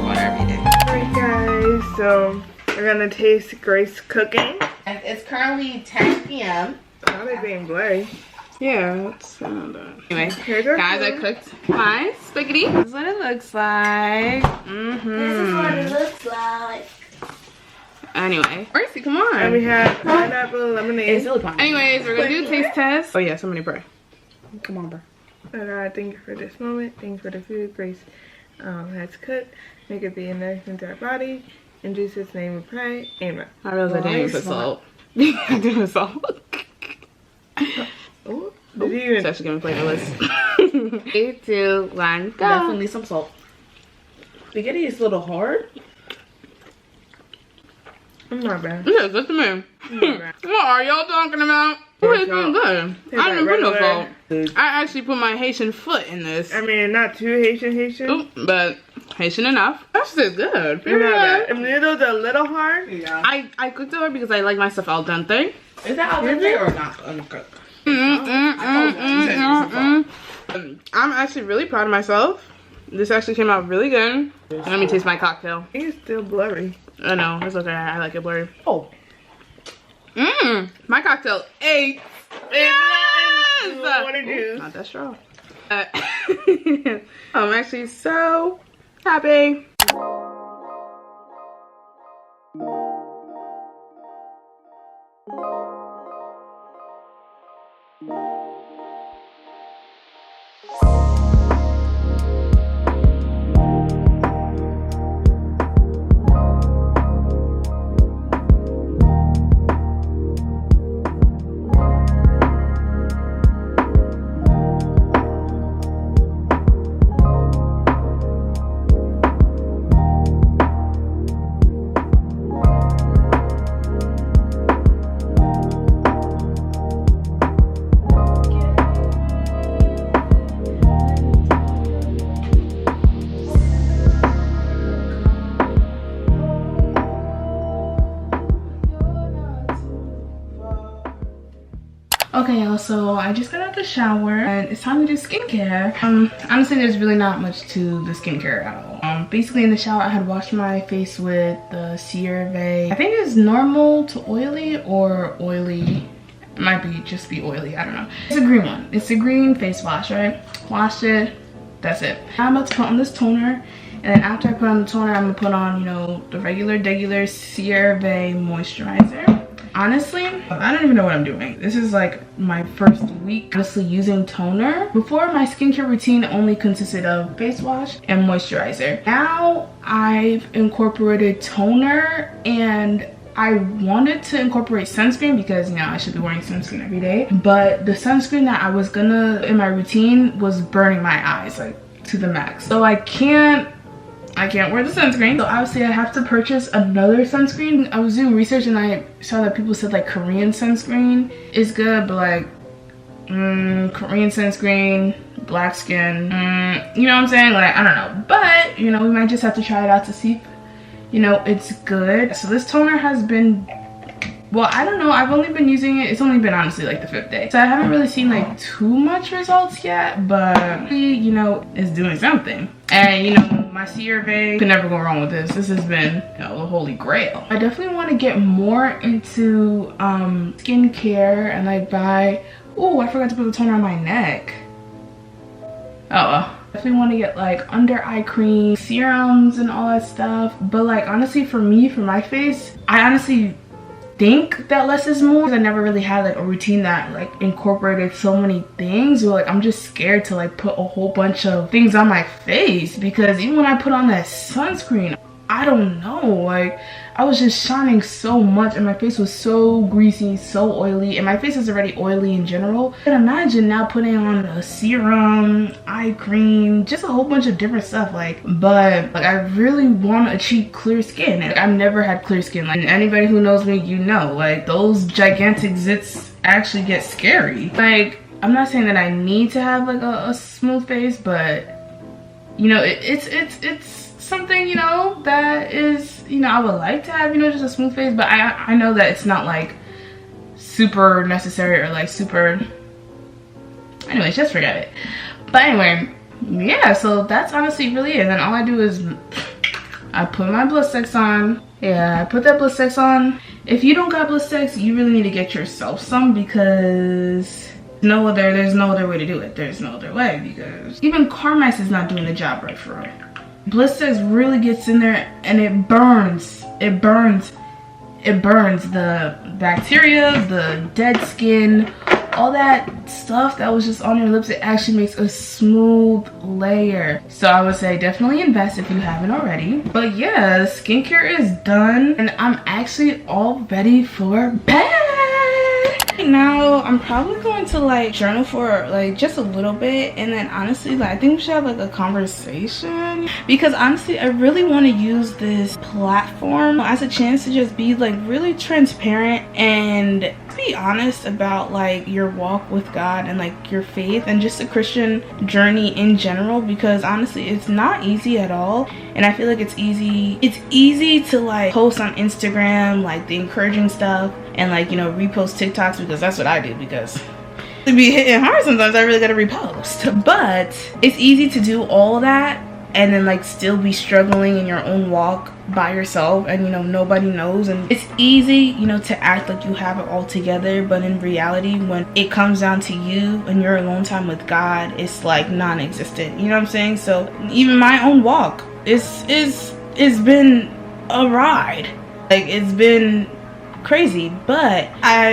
water every day. Alright guys, so we're gonna taste Grace cooking. And it's currently 10 p.m. How they being blurry? Yeah, it's Anyway, here's our guys, I food. cooked my spaghetti. This is what it looks like. This is what it looks like. Anyway, Mercy, come on. And we have pineapple lemonade. Anyways, we're gonna do a taste test. Oh yeah, somebody pray. Come on, bro. Oh God, thank you for this moment. Thanks for the food Grace has cooked. Make it be a nourishment to our body. In Jesus' name we pray. Amen. I realized I didn't even put salt. I didn't put salt. Oh, did you even? It's actually gonna play the list. 3, 2, 1, go. Definitely some salt. Spaghetti is a little hard. I'm not bad. Yeah, it's just a man. What are y'all talking about? Oh, it's been good. I didn't put no salt. I actually put my Haitian foot in this. I mean, not too Haitian. Oop, but Haitian enough. That's just good. You're not bad. I mean, it was a little hard. Yeah. I cooked it because I like my stuff al dente. Is that al dente or not uncooked? I'm actually really proud of myself. This actually came out really good. Let me taste my cocktail. It's still blurry. I know, it's okay. I like it blurry. Oh. My cocktail ate. Yes! What a juice. Not that strong. I'm actually so happy. Okay, y'all, so I just got out the shower and it's time to do skincare. Honestly, there's really not much to the skincare at all. Basically in the shower, I had washed my face with the CeraVe. I think it's normal to oily or oily. It might be just be oily, I don't know. It's a green one. It's a green face wash, right? Washed it, that's it. I'm about to put on this toner, and then after I put on the toner, I'm gonna put on, you know, the regular CeraVe moisturizer. Honestly, I don't even know what I'm doing. This is like my first week honestly using toner. Before, my skincare routine only consisted of face wash and moisturizer. Now I've incorporated toner, and I wanted to incorporate sunscreen because, you know, I should be wearing sunscreen every day. But the sunscreen that I was gonna in my routine was burning my eyes like to the max. So I can't wear the sunscreen. So obviously I have to purchase another sunscreen. I was doing research and I saw that people said like Korean sunscreen is good, but like Korean sunscreen, black skin, you know what I'm saying? Like, I don't know. But, you know, we might just have to try it out to see if, you know, it's good. So this toner has been, well, I don't know, I've only been using it, it's only been honestly like the 5th day. So I haven't really seen like too much results yet, but you know, it's doing something. And you know, my CeraVe, can never go wrong with this. This has been, you know, the holy grail. I definitely want to get more into skincare and like buy, oh, I forgot to put the toner on my neck. Oh well. Definitely want to get like under eye cream, serums and all that stuff. But like honestly, for me, for my face, I honestly think that less is more. I never really had like a routine that like incorporated so many things, or like I'm just scared to like put a whole bunch of things on my face, because even when I put on that sunscreen, I don't know, like I was just shining so much and my face was so greasy, so oily, and my face is already oily in general. I can imagine now putting on a serum, eye cream, just a whole bunch of different stuff, like, but like I really want to achieve clear skin. Like, I've never had clear skin. Like, anybody who knows me, you know, like those gigantic zits actually get scary. Like, I'm not saying that I need to have like a smooth face, but you know, it's something, you know, that is, you know, I would like to have, you know, just a smooth face, but I know that it's not like super necessary or like super, anyways, just forget it. But anyway, yeah, so that's honestly really it. And then all I do is I put my Blistex on. Yeah, I put that Blistex on. If you don't got Blistex, you really need to get yourself some, because there's no other way to do it. There's no other way, because even Carmex is not doing the job right for it. Blistex really gets in there and it burns. It burns the bacteria, the dead skin, all that stuff that was just on your lips. It actually makes a smooth layer. So I would say definitely invest if you haven't already. But yeah, skincare is done and I'm actually all ready for bed. Now I'm probably going to like journal for like just a little bit, and then honestly, like, I think we should have like a conversation, because honestly I really want to use this platform as a chance to just be like really transparent and be honest about like your walk with God and like your faith and just the Christian journey in general, because honestly it's not easy at all. And I feel like it's easy to like post on Instagram like the encouraging stuff and like, you know, repost TikToks, because that's what I do, because to be hitting hard sometimes I really gotta repost. But it's easy to do all that and then like still be struggling in your own walk by yourself, and you know, nobody knows. And it's easy, you know, to act like you have it all together, but in reality when it comes down to you and your alone time with God, it's like non-existent, you know what I'm saying? So even my own walk it's been a ride. Like, it's been crazy, but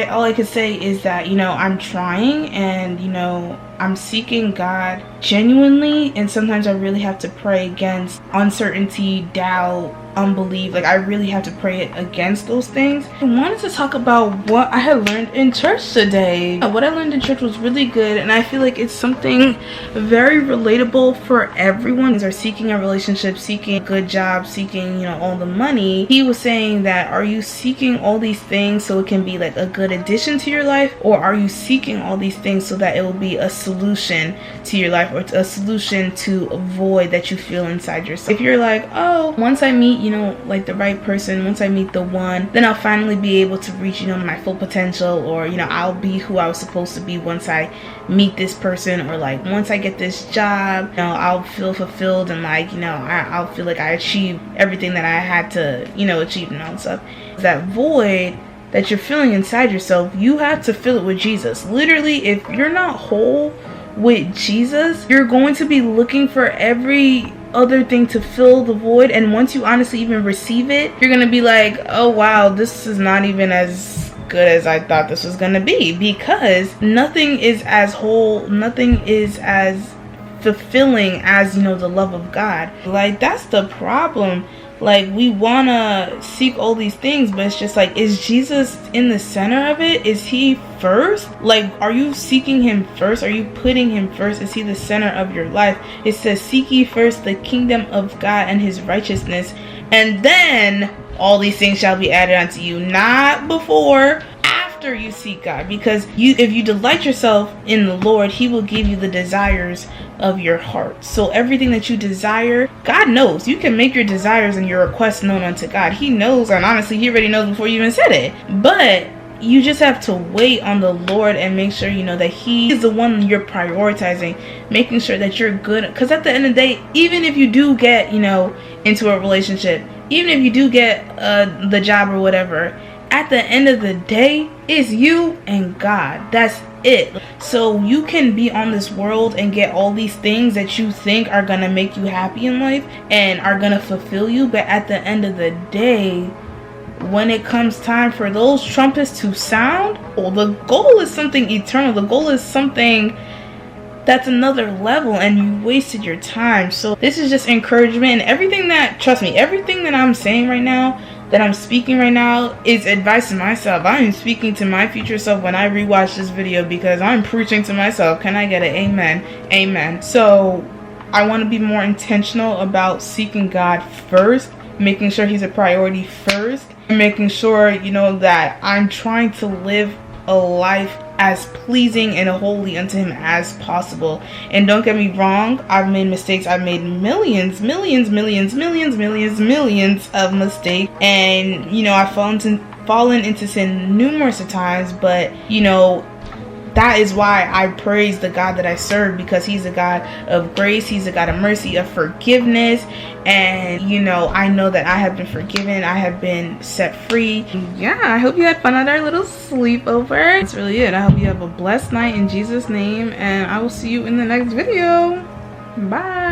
all I could say is that, you know, I'm trying, and you know, I'm seeking God genuinely, and sometimes I really have to pray against uncertainty, doubt, unbelief. Like, I really have to pray against those things. I wanted to talk about what I had learned in church today. What I learned in church was really good, and I feel like it's something very relatable for everyone who's seeking a relationship, seeking a good job, seeking, you know, all the money. He was saying that, are you seeking all these things so it can be like a good addition to your life, or are you seeking all these things so that it will be a solution to your life, or a solution to a void that you feel inside yourself? If you're like, oh, once I meet, you know, like the right person, once I meet the one, then I'll finally be able to reach, you know, my full potential, or you know, I'll be who I was supposed to be once I meet this person, or like once I get this job, you know, I'll feel fulfilled, and like, you know, I'll feel like I achieved everything that I had to, you know, achieve and all that stuff. That void that you're feeling inside yourself, you have to fill it with Jesus. Literally, if you're not whole with Jesus, you're going to be looking for every other thing to fill the void, and once you honestly even receive it, you're gonna be like, oh wow, this is not even as good as I thought this was gonna be, because nothing is as whole, nothing is as fulfilling as, you know, the love of God. Like, that's the problem. Like, we want to seek all these things, but it's just like, is Jesus in the center of it? Is he first? Like, are you seeking him first? Are you putting him first? Is he the center of your life? It says, seek ye first the kingdom of God and his righteousness, and then all these things shall be added unto you. Not before, after you seek God. Because if you delight yourself in the Lord, he will give you the desires of your heart. So everything that you desire, God knows. You can make your desires and your requests known unto God. He knows, and honestly, he already knows before you even said it. But you just have to wait on the Lord and make sure, you know, that he is the one you're prioritizing, making sure that you're good. Because at the end of the day, even if you do get, you know, into a relationship, even if you do get the job or whatever, at the end of the day, it's you and God. That's it. So you can be on this world and get all these things that you think are gonna make you happy in life and are gonna fulfill you, but at the end of the day, when it comes time for those trumpets to sound, well, the goal is something eternal. The goal is something that's another level, and you wasted your time. So this is just encouragement, and everything that, trust me, everything that I'm saying right now, that I'm speaking right now, is advice to myself. I am speaking to my future self when I rewatch this video, because I'm preaching to myself. Can I get an amen? Amen. So I want to be more intentional about seeking God first, making sure he's a priority first, and making sure, you know, that I'm trying to live a life as pleasing and holy unto him as possible. And don't get me wrong, I've made mistakes. I've made millions of mistakes, and you know, I've fallen into sin numerous of times, but you know, that is why I praise the God that I serve, because he's a God of grace, he's a God of mercy, of forgiveness. And you know, I know that I have been forgiven, I have been set free. Yeah, I hope you had fun at our little sleepover. That's really it. I hope you have a blessed night in Jesus' name, and I will see you in the next video. Bye.